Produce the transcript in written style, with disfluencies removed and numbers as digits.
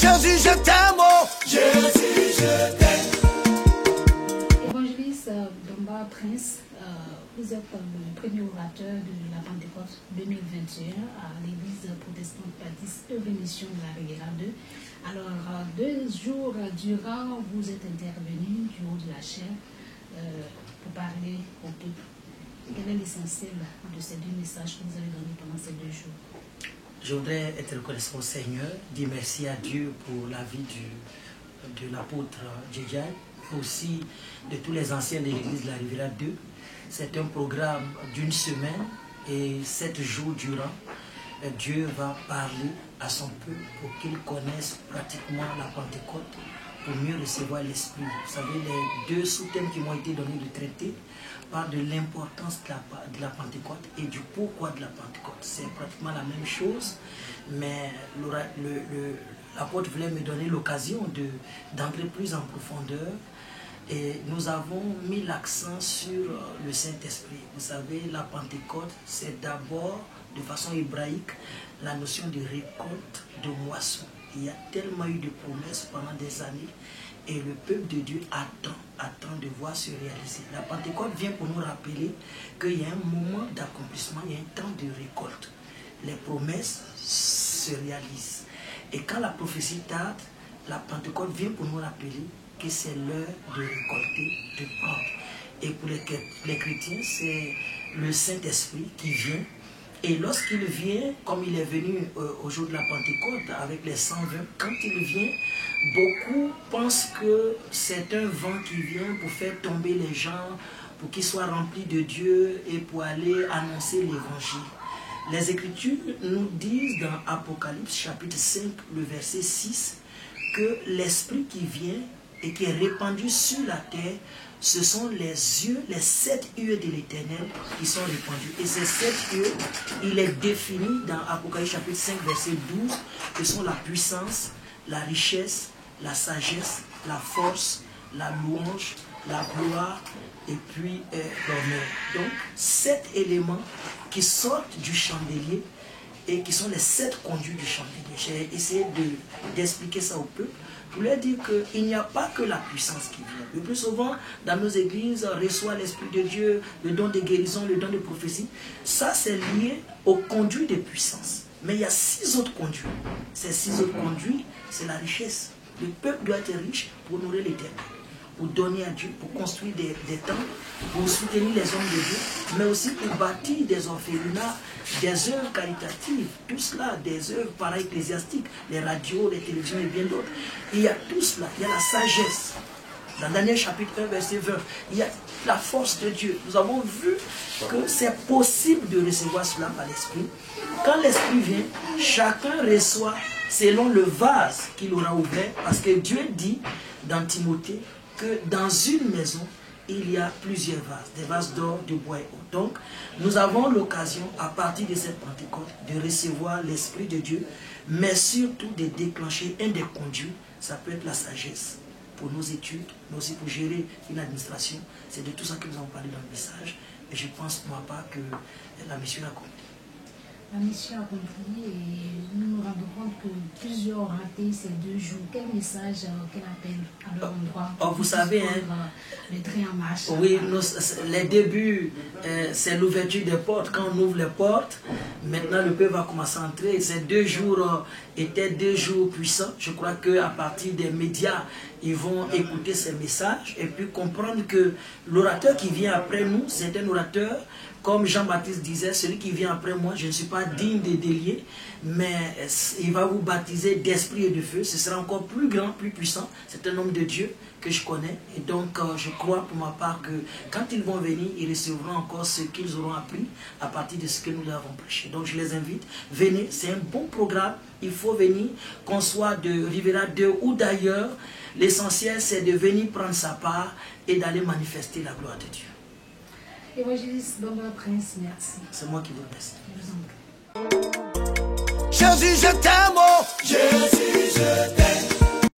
Jésus, je t'aime, oh Jésus, je t'aime. Évangéliste Domba Prince, vous êtes le premier orateur de la Pentecôte 2021 à l'église protestante baptiste Mission de la Riviera 2. Alors, 2 jours durant, vous êtes intervenu du haut de la chair pour parler au peuple. Quel est l'essentiel de ces 2 messages que vous avez donnés pendant ces 2 jours? Je voudrais être reconnaissant au Seigneur, dire merci à Dieu pour la vie de l'apôtre Djedjai, mais aussi de tous les anciens de l'église de la Riviera 2. C'est un programme d'1 semaine et 7 jours durant. Dieu va parler à son peuple pour qu'ils connaissent pratiquement la Pentecôte, pour mieux recevoir l'Esprit. Vous savez, les 2 sous-thèmes qui m'ont été donnés de traiter parlent de l'importance de la Pentecôte et du pourquoi de la Pentecôte. C'est pratiquement la même chose, mais l'apôtre voulait me donner l'occasion d'entrer plus en profondeur. Et nous avons mis l'accent sur le Saint-Esprit. Vous savez, la Pentecôte, c'est d'abord, de façon hébraïque, la notion de récolte, de moisson. Il y a tellement eu de promesses pendant des années et le peuple de Dieu attend de voir se réaliser. La Pentecôte vient pour nous rappeler qu'il y a un moment d'accomplissement, il y a un temps de récolte. Les promesses se réalisent. Et quand la prophétie tarde, la Pentecôte vient pour nous rappeler que c'est l'heure de récolter, de prendre. Et pour les chrétiens, c'est le Saint-Esprit qui vient. Et lorsqu'il vient, comme il est venu au jour de la Pentecôte avec les 120, quand il vient, beaucoup pensent que c'est un vent qui vient pour faire tomber les gens, pour qu'ils soient remplis de Dieu et pour aller annoncer l'évangile. Les Écritures nous disent dans Apocalypse chapitre 5, le verset 6, que l'Esprit qui vient et qui est répandu sur la terre, ce sont les yeux, les 7 yeux de l'Éternel qui sont répandus. Et ces 7 yeux, il est défini dans Apocalypse chapitre 5, verset 12, que sont la puissance, la richesse, la sagesse, la force, la louange, la gloire et puis l'honneur. Donc, 7 éléments qui sortent du chandelier et qui sont les 7 conduits du chandelier. J'ai essayé d'expliquer ça au peuple. Je voulais dire qu'il n'y a pas que la puissance qui vient. Le plus souvent, dans nos églises, on reçoit l'Esprit de Dieu, le don de guérison, le don de prophétie. Ça, c'est lié au conduit de puissance. Mais il y a 6 autres conduits. Ces 6 autres conduits, c'est la richesse. Le peuple doit être riche pour nourrir l'Éternel, pour donner à Dieu, pour construire des temples, pour soutenir les hommes de Dieu, mais aussi pour bâtir des orphelinats, des œuvres caritatives, tout cela, des œuvres para-ecclésiastiques, les radios, les télévisions et bien d'autres. Il y a tout cela, il y a la sagesse. Dans Daniel chapitre 1, verset 20, il y a la force de Dieu. Nous avons vu que c'est possible de recevoir cela par l'Esprit. Quand l'Esprit vient, chacun reçoit selon le vase qu'il aura ouvert, parce que Dieu dit dans Timothée que dans une maison, il y a plusieurs vases, des vases d'or, de bois et eau. Donc, nous avons l'occasion, à partir de cette Pentecôte, de recevoir l'Esprit de Dieu, mais surtout de déclencher un des conduits, ça peut être la sagesse, pour nos études, mais aussi pour gérer une administration. C'est de tout ça que nous avons parlé dans le message. Et je pense pour ma part que la mission est accomplie. La mission accomplie et nous nous rendons compte que plusieurs ont raté ces 2 jours. Quel message, quel appel à leur endroit? Vous savez, le train en marche. Oui, les débuts, c'est l'ouverture des portes. Quand on ouvre les portes, maintenant le peuple va commencer à entrer. Ces 2 jours étaient 2 jours puissants. Je crois qu'à partir des médias, ils vont écouter ces messages et puis comprendre que l'orateur qui vient après nous, c'est un orateur. Comme Jean-Baptiste disait, celui qui vient après moi, je ne suis pas digne de délier, mais il va vous baptiser d'esprit et de feu. Ce sera encore plus grand, plus puissant. C'est un homme de Dieu que je connais. Et donc, je crois pour ma part que quand ils vont venir, ils recevront encore ce qu'ils auront appris à partir de ce que nous avons prêché. Donc, je les invite. Venez, c'est un bon programme. Il faut venir, qu'on soit de Riviera 2 ou d'ailleurs. L'essentiel, c'est de venir prendre sa part et d'aller manifester la gloire de Dieu. Évangéliste Domba Prince, merci. C'est moi qui vous remercie. Je vous en prie. Jésus, je t'aime, oh Jésus, je t'aime.